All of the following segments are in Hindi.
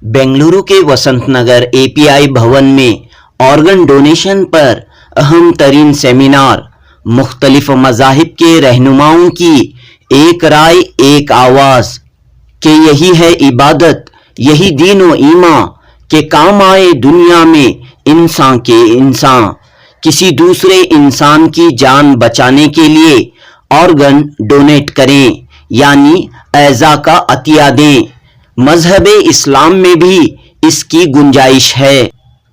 बेंगलुरु के वसंत नगर एपीआई भवन में ऑर्गन डोनेशन पर अहम तरीन सेमिनार। मुख्तलिफ मज़ाहिब के रहनुमाओं की एक राय एक आवाज़ कि यही है इबादत, यही दीन व ईमान के काम आए दुनिया में इंसान के इंसान। किसी दूसरे इंसान की जान बचाने के लिए ऑर्गन डोनेट करें, यानी एज़ा का अतिया दें। मजहब इस्लाम में भी इसकी गुंजाइश है।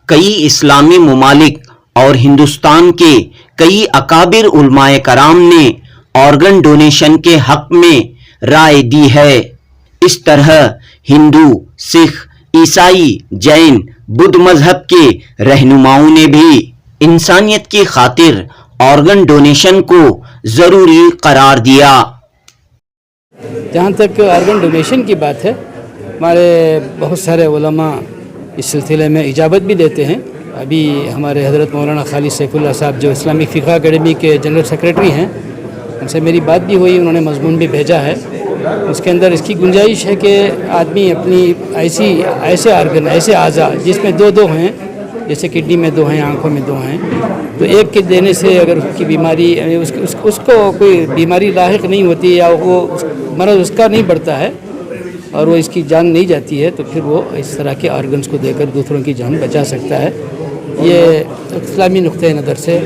कई इस्लामी मुमालिक और हिंदुस्तान के कई अकाबिर उलमाए कराम ने ऑर्गन डोनेशन के हक में राय दी है। इस तरह हिंदू, सिख, ईसाई, जैन, बुद्ध मजहब के रहनुमाओं ने भी इंसानियत की खातिर ऑर्गन डोनेशन को ज़रूरी करार दिया। जहाँ तक ऑर्गन डोनेशन की बात है, हमारे बहुत सारे उलमा इस सिलसिले में इजाज़त भी देते हैं। अभी हमारे हज़रत मौलाना खालिद सैफुल्लाह साहब जो इस्लामिक फ़िक़्ह अकेडमी के जनरल सेक्रेटरी हैं, उनसे मेरी बात भी हुई, उन्होंने मज़मून भी भेजा है। उसके अंदर इसकी गुंजाइश है कि आदमी अपनी ऐसे ऑर्गन, ऐसे अज़ा जिसमें दो हैं, जैसे किडनी में 2 हैं, आँखों में 2 हैं, तो एक के देने से अगर उसकी बीमारी उसको कोई बीमारी लाहिक नहीं होती या वो मर्ज़ उसका नहीं बढ़ता है और वो इसकी जान नहीं जाती है, तो फिर वो इस तरह के ऑर्गन्स को देकर दूसरों की जान बचा सकता है। ये इस्लामी नुक्ते नज़र से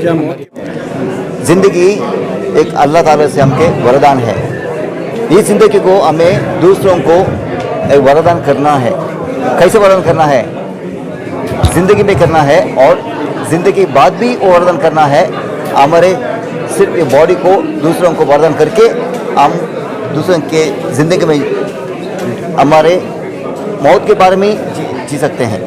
ज़िंदगी एक अल्लाह ताला से हमके वरदान है। इस ज़िंदगी को हमें दूसरों को एक वरदान करना है। कैसे वरदान करना है? ज़िंदगी में करना है और ज़िंदगी बाद भी वो वरदान करना है। हमारे सिर्फ ये बॉडी को दूसरों को वरदान करके हम दूसरों के ज़िंदगी में हमारे मौत के बारे में जी सकते हैं।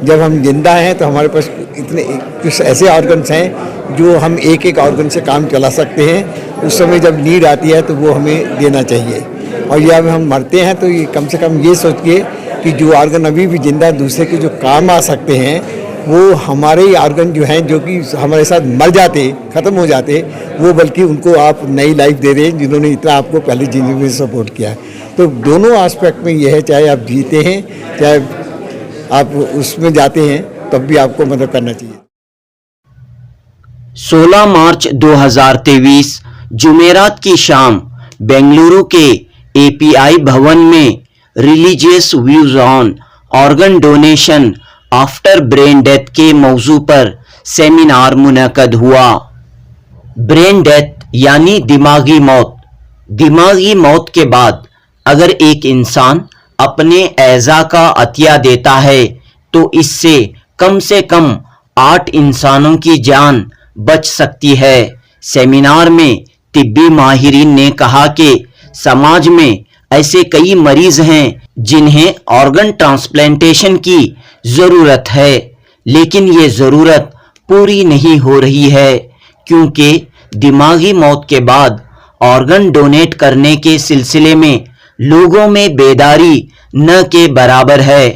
जब हम जिंदा हैं तो हमारे पास इतने कुछ ऐसे ऑर्गन्स हैं जो हम एक एक ऑर्गन से काम चला सकते हैं। उस समय जब नीड आती है तो वो हमें देना चाहिए। और जब हम मरते हैं तो ये कम से कम ये सोचिए कि जो ऑर्गन अभी भी जिंदा दूसरे के जो काम आ सकते हैं, वो हमारे ही ऑर्गन जो हैं, जो कि हमारे साथ मर जाते, ख़त्म हो जाते, वो बल्कि उनको आप नई लाइफ दे रहे हैं जिन्होंने इतना आपको पहले ज़िंदगी में सपोर्ट किया। तो दोनों एस्पेक्ट में यह है, चाहे आप जीते हैं चाहे आप उसमें जाते हैं, तब भी आपको मदद करना चाहिए। 16 मार्च 2023 जुमेरात की शाम बेंगलुरु के एपीआई भवन में religious views on organ donation after brain death के मौजू पर सेमिनार मुनक़द हुआ। ब्रेन डेथ यानी दिमागी मौत। दिमागी मौत के बाद अगर एक इंसान अपने एज़ा का अतिया देता है तो इससे कम से कम 8 इंसानों की जान बच सकती है। सेमिनार में तिब्बी माहिरीन ने कहा कि समाज में ऐसे कई मरीज हैं जिन्हें ऑर्गन ट्रांसप्लांटेशन की ज़रूरत है, लेकिन ये ज़रूरत पूरी नहीं हो रही है क्योंकि दिमागी मौत के बाद ऑर्गन डोनेट करने के सिलसिले में लोगों में बेदारी न के बराबर है।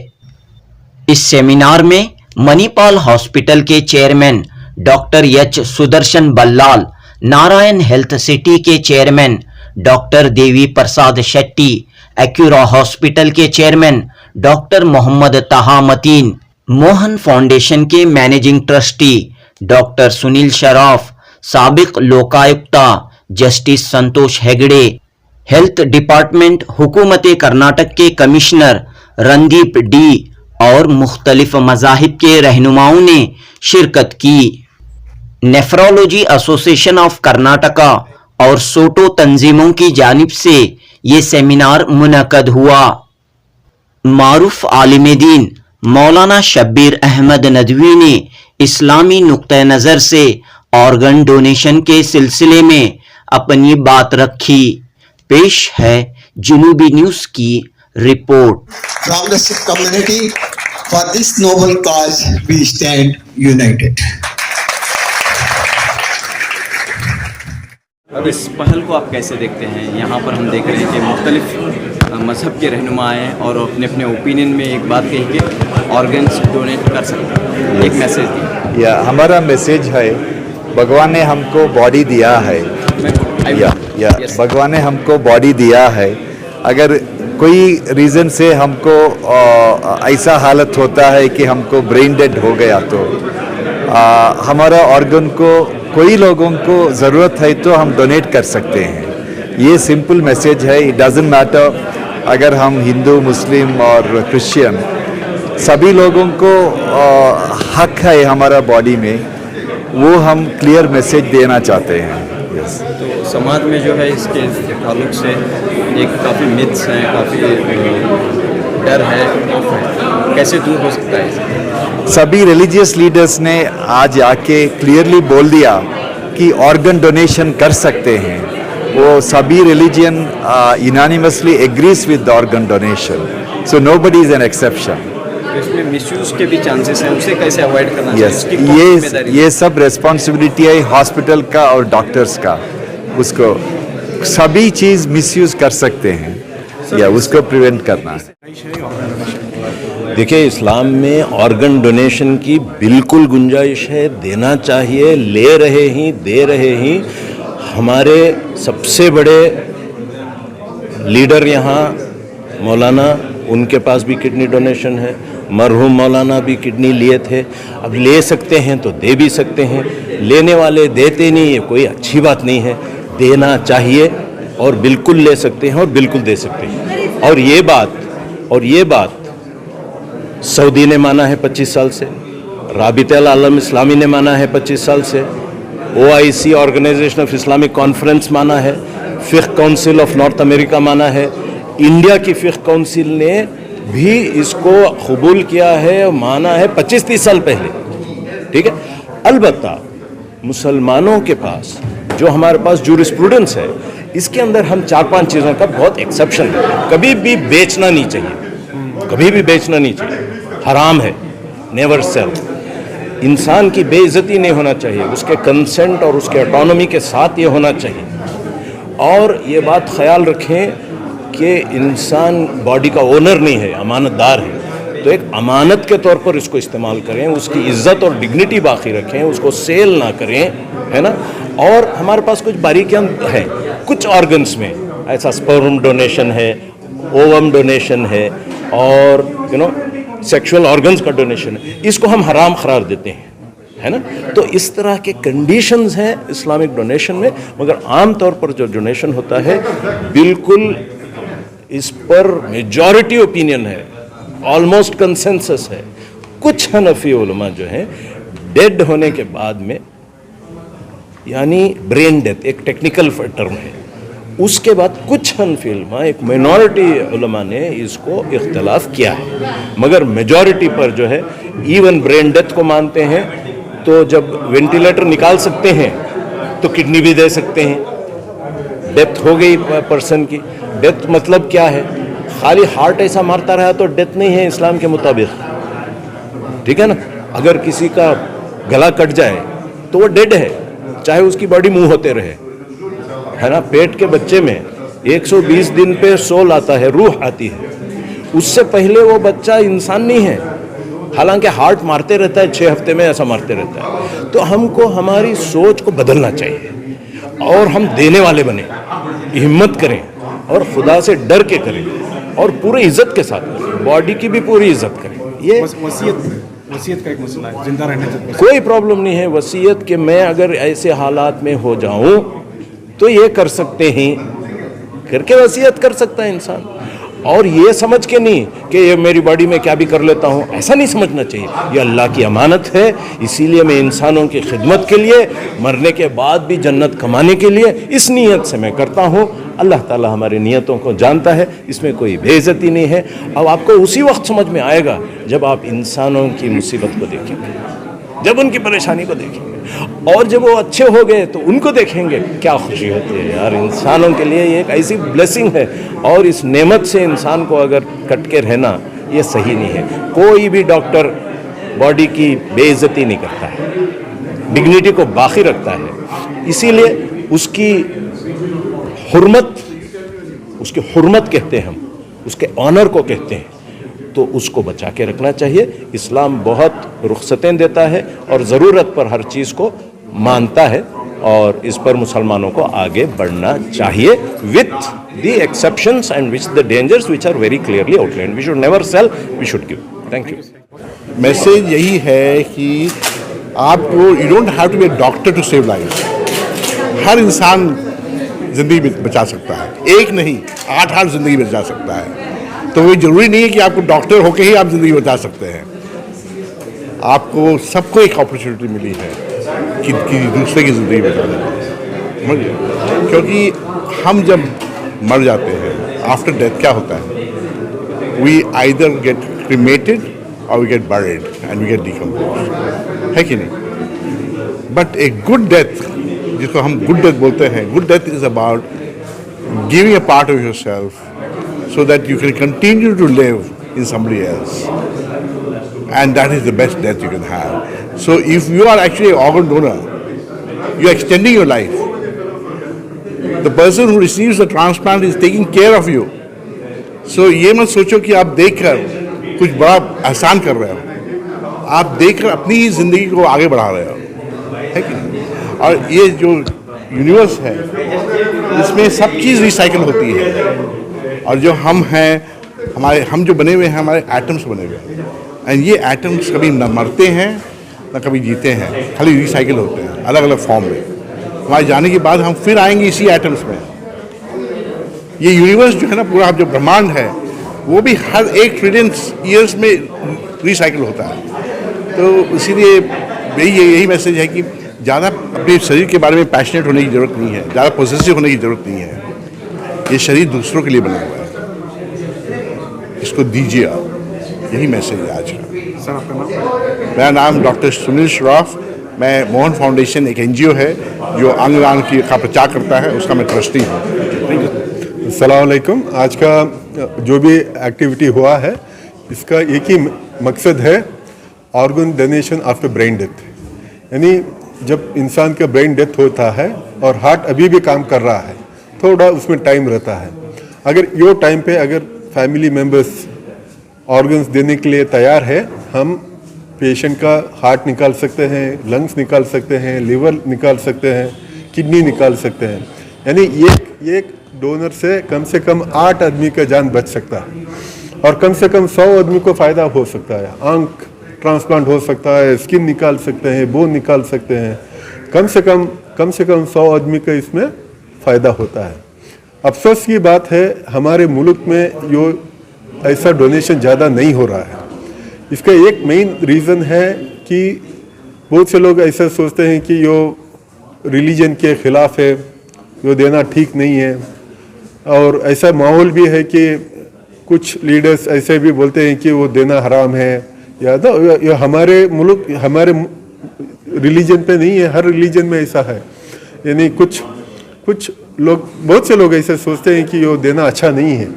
इस सेमिनार में मणिपाल हॉस्पिटल के chairman doctor H Sudarshan Ballal, Narayan health city के chairman doctor Devi Prasad Shetty, Acura hospital के चेयरमैन डॉक्टर मोहम्मद तहा मतीन, मोहन फाउंडेशन के managing trustee doctor Sunil Shroff, साबिक लोकायुक्ता जस्टिस संतोष हेगड़े, हेल्थ डिपार्टमेंट हुकूमत कर्नाटक के कमिश्नर रणदीप डी और मुख्तलिफ मज़ाहिब के रहनुमाओं ने शिरकत की। नेफ्रोलॉजी एसोसिएशन ऑफ कर्नाटका और सोटो तंजीमों की जानिब से ये सेमिनार मुनक़द हुआ। मारूफ आलिम दीन मौलाना शब्बीर अहमद नदवी ने इस्लामी नुक्ते नज़र से ऑर्गन डोनेशन के सिलसिले में अपनी बात रखी। पेश है जुनूबी न्यूज़ की report. From the Sikh community, for this noble cause we stand united. अब इस पहल को आप कैसे देखते हैं? यहाँ पर हम देख रहे हैं कि मुख्तलिफ मज़हब के रहनुमा हैं और अपने अपने ओपिनियन में एक बात कही कि ऑर्गन्स डोनेट कर सकते हैं, एक मैसेज दिया। या हमारा मैसेज है, भगवान ने हमको बॉडी दिया है, भगवान ने हमको बॉडी दिया है। अगर कोई रीज़न से हमको ऐसा हालत होता है कि हमको ब्रेन डेड हो गया तो हमारा ऑर्गन को कोई लोगों को ज़रूरत है तो हम डोनेट कर सकते हैं। ये सिंपल मैसेज है। इट डजंट मैटर अगर हम हिंदू, मुस्लिम और क्रिश्चियन, सभी लोगों को हक है हमारा बॉडी में, वो हम क्लियर मैसेज देना चाहते हैं। तो समाज में जो है इसके ताल्लुक से एक काफ़ी मिथ्स हैं, काफ़ी डर है, खौफ है, कैसे दूर हो सकता है? सभी रिलीजियस लीडर्स ने आज आके क्लियरली बोल दिया कि ऑर्गन डोनेशन कर सकते हैं। वो सभी religion unanimously agrees with the organ donation, so nobody is an exception. इसमें मिसयूज के भी चांसेस हैं, उसे कैसे अवॉइड करना चाहिए? यस, उसकी कौन जिम्मेदारी ये सब रेस्पॉन्सिबिलिटी है हॉस्पिटल का और डॉक्टर्स का। उसको सभी चीज़ मिसयूज कर सकते हैं या उसको प्रिवेंट करना है। देखिए, इस्लाम में ऑर्गन डोनेशन की बिल्कुल गुंजाइश है, देना चाहिए, ले रहे ही, दे रहे ही। हमारे सबसे बड़े लीडर यहाँ मौलाना, उनके पास भी किडनी डोनेशन है। मरहूम मौलाना भी किडनी लिए थे। अब ले सकते हैं तो दे भी सकते हैं, लेने वाले देते नहीं, ये कोई अच्छी बात नहीं है। देना चाहिए और बिल्कुल ले सकते हैं और बिल्कुल दे सकते हैं। और ये बात सऊदी ने माना है 25 साल से, राबितल आलम इस्लामी ने माना है 25 साल से, OIC Organisation of Islamic Conference माना है, Fiqh Council of North America माना है, इंडिया की फ़िक़्ह काउंसिल ने भी इसको कबूल किया है और माना है 25-30 साल पहले। ठीक है। अलबत्ता मुसलमानों के पास जो हमारे पास जूरिस्प्रूडेंस है, इसके अंदर हम 4-5 चीज़ों का बहुत एक्सेप्शन है। कभी भी बेचना नहीं चाहिए, कभी भी बेचना नहीं चाहिए, हराम है, नेवर सेल। इंसान की बेइज्जती नहीं होना चाहिए, उसके कंसेंट और उसके ऑटोनॉमी के साथ ये होना चाहिए। और ये बात ख्याल रखें कि इंसान बॉडी का ओनर नहीं है, अमानतदार है। तो एक अमानत के तौर पर इसको इस्तेमाल करें, उसकी इज्जत और डिग्निटी बाकी रखें, उसको सेल ना करें, है ना। और हमारे पास कुछ बारीकियां हैं, कुछ ऑर्गन्स में ऐसा स्पर्म डोनेशन है, ओवम डोनेशन है और सेक्सुअल ऑर्गन्स का डोनेशन है, इसको हम हराम करार देते हैं, है ना। तो इस तरह के कंडीशंस हैं इस्लामिक डोनेशन में। मगर आम तौर पर जो डोनेशन होता है, बिल्कुल इस पर मेजॉरिटी ओपिनियन है, ऑलमोस्ट कंसेंसस है। कुछ हनफी उलमा जो हैं डेड होने के बाद में, यानी ब्रेन डेथ एक टेक्निकल टर्म है, उसके बाद कुछ हनफी उलमा, एक माइनॉरिटी उलमा ने इसको इख्तलाफ किया है। मगर मेजॉरिटी पर जो है इवन ब्रेन डेथ को मानते हैं। तो जब वेंटिलेटर निकाल सकते हैं तो किडनी भी दे सकते हैं। डेथ हो गई पर्सन की, डेथ मतलब क्या है? खाली हार्ट ऐसा मारता रहा तो डेथ नहीं है इस्लाम के मुताबिक, ठीक है ना। अगर किसी का गला कट जाए तो वो डेड है, चाहे उसकी बॉडी मूव होते रहे, है ना। पेट के बच्चे में 120 दिन पे सोल आता है, रूह आती है, उससे पहले वो बच्चा इंसान नहीं है। हालांकि हार्ट मारते रहता है, 6 हफ्ते में ऐसा मारते रहता है। तो हमको हमारी सोच को बदलना चाहिए और हम देने वाले बने, हिम्मत करें और खुदा से डर के करें और पूरी इज्जत के साथ करें, बॉडी की भी पूरी इज्जत करें। ये वसीयत का एक मसला है, जिंदा रहने तक कोई प्रॉब्लम नहीं है वसीयत के। मैं अगर ऐसे हालात में हो जाऊं तो ये कर सकते हैं, करके वसीयत कर सकता है इंसान। और ये समझ के नहीं कि ये मेरी बॉडी में क्या भी कर लेता हूँ, ऐसा नहीं समझना चाहिए। ये अल्लाह की अमानत है, इसीलिए मैं इंसानों की खिदमत के लिए, मरने के बाद भी जन्नत कमाने के लिए इस नीयत से मैं करता हूँ। अल्लाह ताला हमारी नीयतों को जानता है, इसमें कोई बेइज्जती नहीं है। अब आपको उसी वक्त समझ में आएगा जब आप इंसानों की मुसीबत को देखेंगे, जब उनकी परेशानी को देखेंगे, और जब वो अच्छे हो गए तो उनको देखेंगे, क्या खुशी होती है यार। इंसानों के लिए ये एक ऐसी ब्लेसिंग है, और इस नेमत से इंसान को अगर कट के रहना ये सही नहीं है। कोई भी डॉक्टर बॉडी की बेइज्जती नहीं करता है, डिग्निटी को बाकी रखता है। इसीलिए उसकी हुर्मत कहते हैं हम, उसके ऑनर को कहते हैं, तो उसको बचा के रखना चाहिए। इस्लाम बहुत रुख्सतें देता है और ज़रूरत पर हर चीज़ को मानता है। और इस पर मुसलमानों को आगे बढ़ना चाहिए with the exceptions and which the dangers which are very clearly outlined. We should never sell, we should give. Thank you. Message यही है कि आपको you don't have to be a doctor to save life. हर इंसान ज़िंदगी बचा सकता है, एक नहीं 8 ज़िंदगी बचा सकता है. तो वो ज़रूरी नहीं है कि आपको डॉक्टर होकर ही आप ज़िंदगी बचा सकते हैं. आपको सबको एक अपॉर्चुनिटी मिली है कि दूसरे की ज़िंदगी बचाने की, समझिए. क्योंकि हम जब मर जाते हैं आफ्टर डेथ क्या होता है, वी आइदर गेट क्रिमेटेड और we get buried and we get decompose, है कि नहीं. बट ए गुड डेथ, जिसको हम गुड डेथ बोलते हैं, good death is about giving a part of yourself so that you can continue to live in somebody else, and that is the best death you can have. So if you are actually an organ donor, you are extending your life. The person who receives the transplant is taking care of you. So ये मत सोचो कि आप देखकर कुछ बड़ा एहसान कर रहे हो, आप देखकर अपनी ही जिंदगी को आगे बढ़ा रहे हो, है कि नहीं. और ये जो यूनिवर्स है इसमें सब चीज़ रिसाइकिल होती है, और जो हम हैं, हम जो बने हुए हैं, हमारे एटम्स बने हुए हैं. एंड ये एटम्स कभी न मरते हैं न कभी जीते हैं, खाली रिसाइकिल होते हैं अलग अलग फॉर्म में. हमारे जाने के बाद हम फिर आएंगे इसी एटम्स में. ये यूनिवर्स जो है ना, पूरा जो ब्रह्मांड है, वो भी हर 1 ट्रिलियन ईयर्स में रिसाइकिल होता है. तो इसीलिए यही मैसेज है कि ज़्यादा अपने शरीर के बारे में पैशनेट होने की ज़रूरत नहीं है, ज़्यादा पॉजिटिव होने की ज़रूरत नहीं है. ये शरीर दूसरों के लिए बना हुआ है, इसको दीजिए आप. यही मैसेज है आज का. सर आपका नाम? मेरा नाम डॉक्टर सुनील श्रॉफ. मैं मोहन फाउंडेशन एक NGO है जो अंगदान का प्रचार करता है, उसका मैं ट्रस्टी हूँ. अस्सलाम वालेकुम. आज का जो भी एक्टिविटी हुआ है, इसका एक ही मकसद है, organ donation after brain death. यानी जब इंसान का ब्रेन डेथ होता है और हार्ट अभी भी काम कर रहा है, थोड़ा उसमें टाइम रहता है. अगर यो टाइम पे अगर फैमिली मेम्बर्स ऑर्गन्स देने के लिए तैयार है, हम पेशेंट का हार्ट निकाल सकते हैं, लंग्स निकाल सकते हैं, लिवर निकाल सकते हैं, किडनी निकाल सकते हैं. यानी एक डोनर से कम 8 आदमी का जान बच सकता है, और कम से कम 100 आदमी को फ़ायदा हो सकता है. आंख ट्रांसप्लांट हो सकता है, स्किन निकाल सकते हैं, बोन निकाल सकते हैं. कम से कम 100 आदमी का इसमें फ़ायदा होता है. अफसोस की बात है, हमारे मुल्क में यो ऐसा डोनेशन ज़्यादा नहीं हो रहा है. इसका एक मेन रीज़न है कि बहुत से लोग ऐसा सोचते हैं कि यो रिलीजन के ख़िलाफ़ है, यो देना ठीक नहीं है. और ऐसा माहौल भी है कि कुछ लीडर्स ऐसे भी बोलते हैं कि वो देना हराम है, या हमारे मुल्क हमारे रिलीजन पे नहीं है, हर रिलीजन में ऐसा है. यानी कुछ लोग, बहुत से लोग ऐसे सोचते हैं कि यो देना अच्छा नहीं है.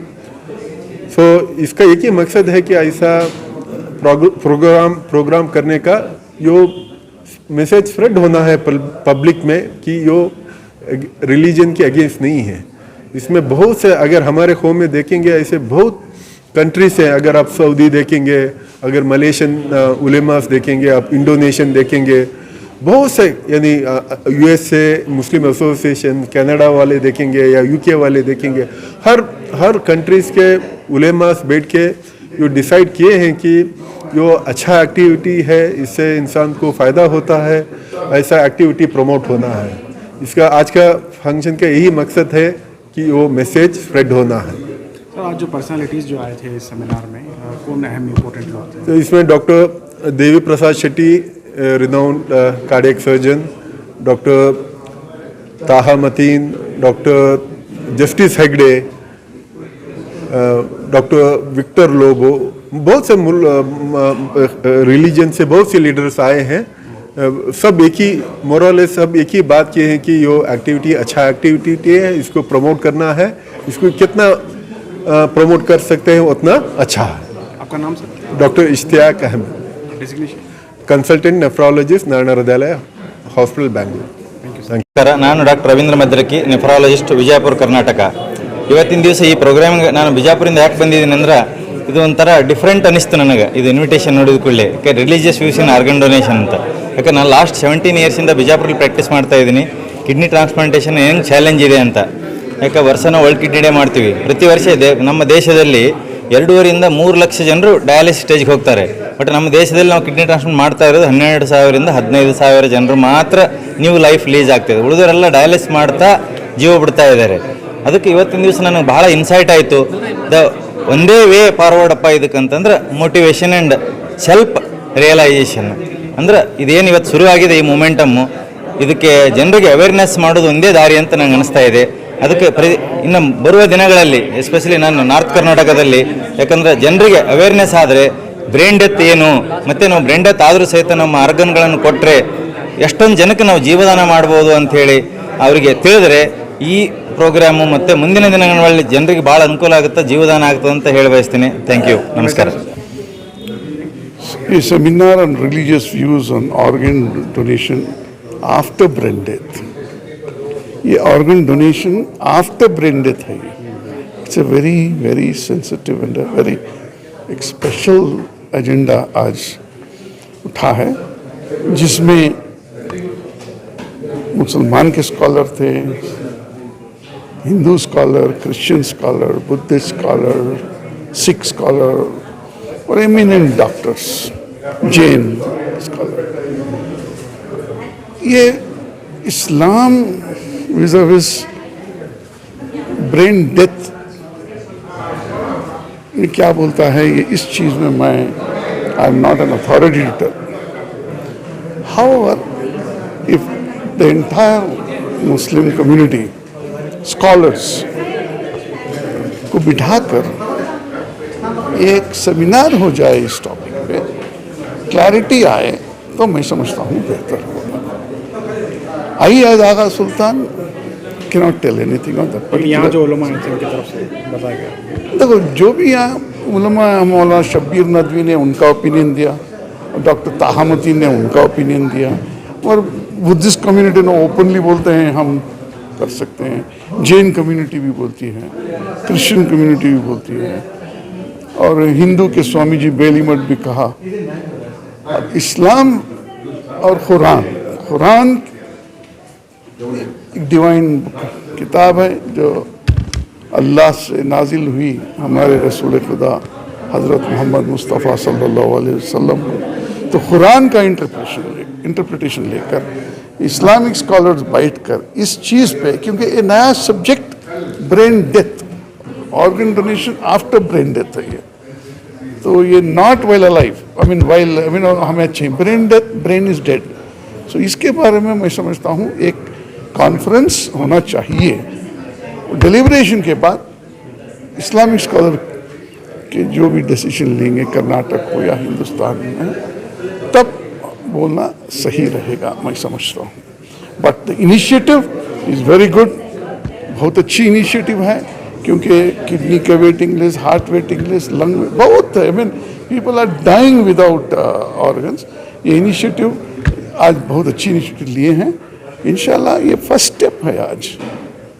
तो इसका एक ही मकसद है कि ऐसा प्रोग्राम करने का यो मैसेज स्प्रेड होना है पब्लिक में कि यो रिलीजन के अगेंस्ट नहीं है. इसमें बहुत से, अगर हमारे कौम में देखेंगे, ऐसे बहुत कंट्रीज हैं. अगर आप सऊदी देखेंगे, अगर मलेशियन उलेमास देखेंगे, आप इंडोनेशियन देखेंगे, बहुत से, यानी USA मुस्लिम एसोसिएशन, कनाडा वाले देखेंगे या UK वाले देखेंगे, हर कंट्रीज़ के उलेमास बैठ के जो डिसाइड किए हैं कि जो अच्छा एक्टिविटी है, इससे इंसान को फ़ायदा होता है, ऐसा एक्टिविटी प्रमोट होना है. इसका आज का फंक्शन का यही मकसद है कि वो मैसेज स्प्रेड होना है. सर आज जो पर्सनालिटीज़ जो आए थे इस सेमिनार में, कौन अहम इम्पोर्टेंट लोग थे? तो इसमें doctor Devi Prasad Shetty, renowned cardiac surgeon, doctor Taha Mateen, doctor justice Hegde, doctor Victor Lobo, बहुत से रिलीजन से बहुत से लीडर्स आए हैं. सब एक ही मोरल है, सब एक ही बात किए हैं कि यो एक्टिविटी अच्छा एक्टिविटी है, इसको प्रमोट करना है, इसको कितना प्रमोट कर सकते हैं उतना अच्छा है. आपका नाम सर? Doctor Ishtiyaq Ahmed, designation? Consultant nephrologist Narayana Hrudayalaya hospital Bangalore. ನಾನು ಡಾಕ್ಟರ್ ರವೀಂದ್ರ ಮದ್ರಕಿ, ನೆಫ್ರಾಲಜಿಸ್ಟ್, ವಿಜಯಪುರ, ಕರ್ನಾಟಕ. ಇವತ್ತಿನ ದಿವಸ ಈ ಪ್ರೋಗ್ರಾಮ್ಗೆ ನಾನು ಬಿಜಾಪುರದಿಂದ ಯಾಕೆ ಬಂದಿದ್ದೀನಿ ಅಂದ್ರೆ, ಇದು ಒಂಥರ ಡಿಫ್ರೆಂಟ್ ಅನಿಸ್ತು ನನಗೆ. ಇದು ಇನ್ವಿಟೇಷನ್ ನೋಡಿದ ಕೂಡಲೇ, ಯಾಕೆ ರಿಲಿಜಿಯಸ್ ವ್ಯೂಸ್ ಇನ್ ಆರ್ಗನ್ ಡೊನೇಷನ್ ಅಂತ. ಯಾಕೆ ನಾನು ಲಾಸ್ಟ್ 17 ಇಯರ್ಸಿಂದ ಬಿಜಾಪುರಲ್ಲಿ ಪ್ರಾಕ್ಟೀಸ್ ಮಾಡ್ತಾ ಇದ್ದೀನಿ. ಕಿಡ್ನಿ ಟ್ರಾನ್ಸ್ಪ್ಲಾಂಟೇಷನ್ ಏನು ಚಾಲೆಂಜ್ ಇದೆ ಅಂತ. ಯಾಕೆ ವರ್ಷ ನಾವು ವರ್ಲ್ಡ್ ಕಿಡ್ನಿ ಡೇ ಮಾಡ್ತೀವಿ. ಪ್ರತಿ ವರ್ಷ ನಮ್ಮ ದೇಶದಲ್ಲಿ 2.5 - 3 ಲಕ್ಷ ಜನರು ಡಯಾಲಿಸಿಸ್ ಸ್ಟೇಜ್ಗೆ ಹೋಗ್ತಾರೆ. ಬಟ್ ನಮ್ಮ ದೇಶದಲ್ಲಿ ನಾವು ಕಿಡ್ನಿ ಟ್ರಾನ್ಸ್ಪ್ಲಾಂಟ್ ಮಾಡ್ತಾ ಇರೋದು 12,000 - 15,000 ಜನರು ಮಾತ್ರ ನ್ಯೂ ಲೈಫ್ ಲೀಸ್ ಆಗ್ತಿದೆ. ಉಳಿದವರೆಲ್ಲ ಡಯಾಲಿಸಿಸ್ ಮಾಡ್ತಾ ಜೀವ ಬಿಡ್ತಾ ಇದ್ದಾರೆ. ಅದಕ್ಕೆ ಇವತ್ತಿನ ದಿವಸ ನನಗೆ ಭಾಳ ಇನ್ಸೈಟ್ ಆಯಿತು. ಒಂದೇ ವೇ ಫಾರ್ವರ್ಡ್ ಅಪ್ಪ ಇದಕ್ಕಂತಂದ್ರೆ ಮೋಟಿವೇಶನ್ ಆ್ಯಂಡ್ ಸೆಲ್ಫ್ ರಿಯಲೈಸೇಷನ್. ಅಂದ್ರೆ ಇದೇನು ಇವತ್ತು ಶುರುವಾಗಿದೆ ಈ ಮೊಮೆಂಟಮ್ಮು, ಇದಕ್ಕೆ ಜನರಿಗೆ ಅವೇರ್ನೆಸ್ ಮಾಡೋದು ಒಂದೇ ದಾರಿ ಅಂತ ನಂಗೆ ಅನಿಸ್ತಾ ಇದೆ. ಅದಕ್ಕೆ ಇನ್ನು ಬರುವ ದಿನಗಳಲ್ಲಿ ಎಸ್ಪೆಷಲಿ ನಾನು ನಾರ್ತ್ ಕರ್ನಾಟಕದಲ್ಲಿ, ಯಾಕಂದರೆ ಜನರಿಗೆ ಅವೇರ್ನೆಸ್ ಆದರೆ ಬ್ರೈನ್ ಡೆತ್ ಏನು, ಮತ್ತು ನಾವು ಬ್ರೈನ್ ಡೆತ್ ಆದರೂ ಸಹಿತ ನಮ್ಮ ಆರ್ಗನ್ಗಳನ್ನು ಕೊಟ್ಟರೆ ಎಷ್ಟೊಂದು ಜನಕ್ಕೆ ನಾವು ಜೀವದಾನ ಮಾಡ್ಬೋದು ಅಂಥೇಳಿ ಅವರಿಗೆ ತಿಳಿದ್ರೆ ಈ ಪ್ರೋಗ್ರಾಮು ಮತ್ತು ಮುಂದಿನ ದಿನಗಳಲ್ಲಿ ಜನರಿಗೆ ಭಾಳ ಅನುಕೂಲ ಆಗುತ್ತೆ, ಜೀವದಾನ ಆಗ್ತದೆ ಅಂತ ಹೇಳಿ ಬಯಸ್ತೀನಿ. ಥ್ಯಾಂಕ್ ಯು, ನಮಸ್ಕಾರ. A seminar on religious views on organ donation after brain death. ये organ donation after brain death है. It's a very very sensitive and a very एक special agenda आज उठा है, जिसमें मुसलमान के स्कॉलर थे, Hindu scholar, Christian scholar, Buddhist scholar, Sikh scholar और एमिनेंट डॉक्टर्स, जैन स्कॉलर. ये इस्लाम विज़ ब्रेन डेथ में क्या बोलता है, ये इस चीज़ में मैं I am not an authority to tell. However if the entire Muslim community scholars को बिठाकर एक सेमिनार हो जाए इस टॉपिक पे, क्लैरिटी आए, तो मैं समझता हूँ बेहतर होगा. I as Aga Sultan can not tell anything on that. यहाँ जो उलमा हैं उनकी तरफ से बताया गया. देखो, जो भी यहाँ उलमा, मौलाना शब्बीर नदवी ने उनका ओपिनियन दिया, डॉक्टर ताहामती ने उनका ओपिनियन दिया, और बुद्धिस्ट कम्युनिटी ने ओपनली बोलते हैं हम कर सकते हैं, जैन कम्युनिटी भी बोलती है, क्रिश्चियन कम्युनिटी भी बोलती है, और हिंदू के स्वामी जी बेली मठ भी कहा. इस्लाम और कुरान एक डिवाइन किताब है जो अल्लाह से नाजिल हुई हमारे रसूल खुदा हज़रत मोहम्मद मुस्तफ़ा सल्लल्लाहु अलैहि वसल्लम को. तो कुरान का इंटरप्रिटेशन लेकर इस्लामिक स्कॉलर्स बैठकर इस चीज़ पे, क्योंकि ये नया subject brain death, organ donation after brain death है ये. तो ये नॉट वाइल अलाइव, हमें अच्छे brain death, brain is dead. So इसके बारे में मैं समझता हूँ एक कॉन्फ्रेंस होना चाहिए. डिलीब्रेशन के बाद इस्लामिक स्कॉलर के जो भी डिसीजन लेंगे, कर्नाटक हो या हिंदुस्तान में, तब बोलना सही रहेगा, मैं समझता हूँ. But the initiative is very good, बहुत अच्छी इनिशिएटिव है, क्योंकि किडनी का waiting list, heart waiting list, lung बहुत है. People are dying without organs. ये इनिशिएटिव आज बहुत अच्छी इनिशिएटिव लिए हैं. इंशाल्लाह ये फर्स्ट स्टेप है आज.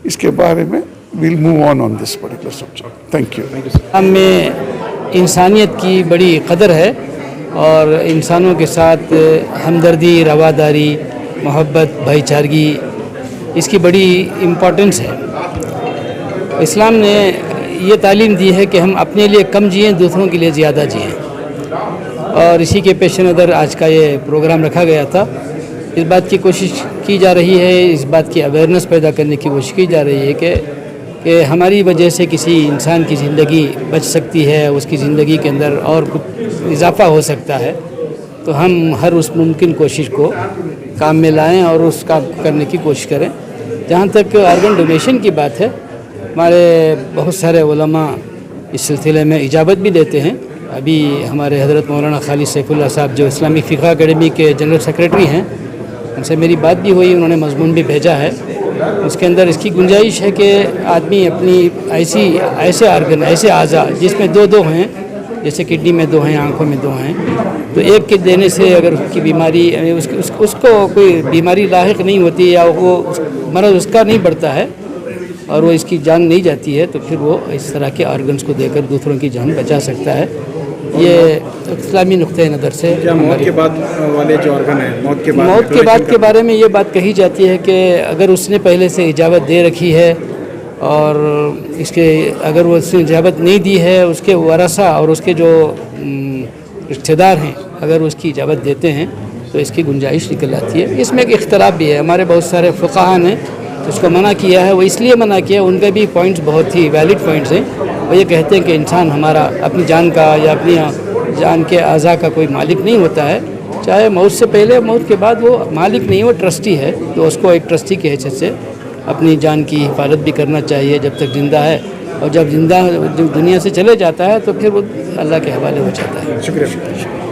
इसके बारे में will move on this particular subject. Thank you. हमें इंसानियत की बड़ी कदर है और इंसानों के साथ हमदर्दी, रवादारी, मोहब्बत, भाईचारगी, इसकी बड़ी इम्पोर्टेंस है. इस्लाम ने ये तालीम दी है कि हम अपने लिए कम जिएं, दूसरों के लिए ज़्यादा जिएं. और इसी के पेश नज़र आज का ये प्रोग्राम रखा गया था. इस बात की कोशिश की जा रही है, इस बात की अवेयरनेस पैदा करने की कोशिश की जा रही है कि हमारी वजह से किसी इंसान की ज़िंदगी बच सकती है, उसकी ज़िंदगी के अंदर और कुछ इजाफ़ा हो सकता है. तो हम हर उस मुमकिन कोशिश को काम में लाएं और उस काम करने की कोशिश करें. जहाँ तक ऑर्गन डोनेशन की बात है, हमारे बहुत सारे उलमा इस सिलसिले में इजाज़त भी देते हैं. अभी हमारे हज़रत मौलाना खालिद सैफुल्लाह साहब जो इस्लामिक फ़िक़्ह अकेडमी के जनरल सेक्रेटरी हैं, उनसे मेरी बात भी हुई, उन्होंने मज़मून भी भेजा है. उसके अंदर इसकी गुंजाइश है कि आदमी अपनी ऐसे ऑर्गन, ऐसे आज़ा जिसमें दो हैं, जैसे किडनी में 2 हैं, आँखों में 2 हैं, तो एक के देने से अगर उसकी बीमारी उसको कोई बीमारी लाहिक नहीं होती या वो मर्ज़ उसका नहीं बढ़ता है और वो इसकी जान नहीं जाती है, तो फिर वो इस तरह के ऑर्गन्स को देकर दूसरों की जान बचा सकता है. ये इस्लामी नुक्ते नज़र से क्या मौत के बाद वाले जो ऑर्गन है मौत के बाद के बारे में ये बात कही जाती है कि अगर उसने पहले से इजाज़त दे रखी है और इसके अगर वो उसने इजाज़त नहीं दी है, उसके वारसा और उसके जो रिश्तेदार हैं अगर उसकी इजाज़त देते हैं तो इसकी गुंजाइश निकल आती है। इसमें एक इख्तलाफ भी है, हमारे बहुत सारे फ़ुक़हा ने उसको मना किया है। वो इसलिए मना किया, उनके भी पॉइंट्स बहुत ही वैलिड पॉइंट्स हैं। वो ये कहते हैं कि इंसान हमारा अपनी जान का या अपनी जान के अज़ा का कोई मालिक नहीं होता है, चाहे मौत से पहले मौत के बाद वो मालिक नहीं, वो ट्रस्टी है। तो उसको एक ट्रस्टी की हैसियत से अपनी जान की हिफाजत भी करना चाहिए जब तक ज़िंदा है, और जब ज़िंदा दुनिया से चले जाता है तो फिर वो अल्लाह के हवाले हो जाता है। शुक्रिया।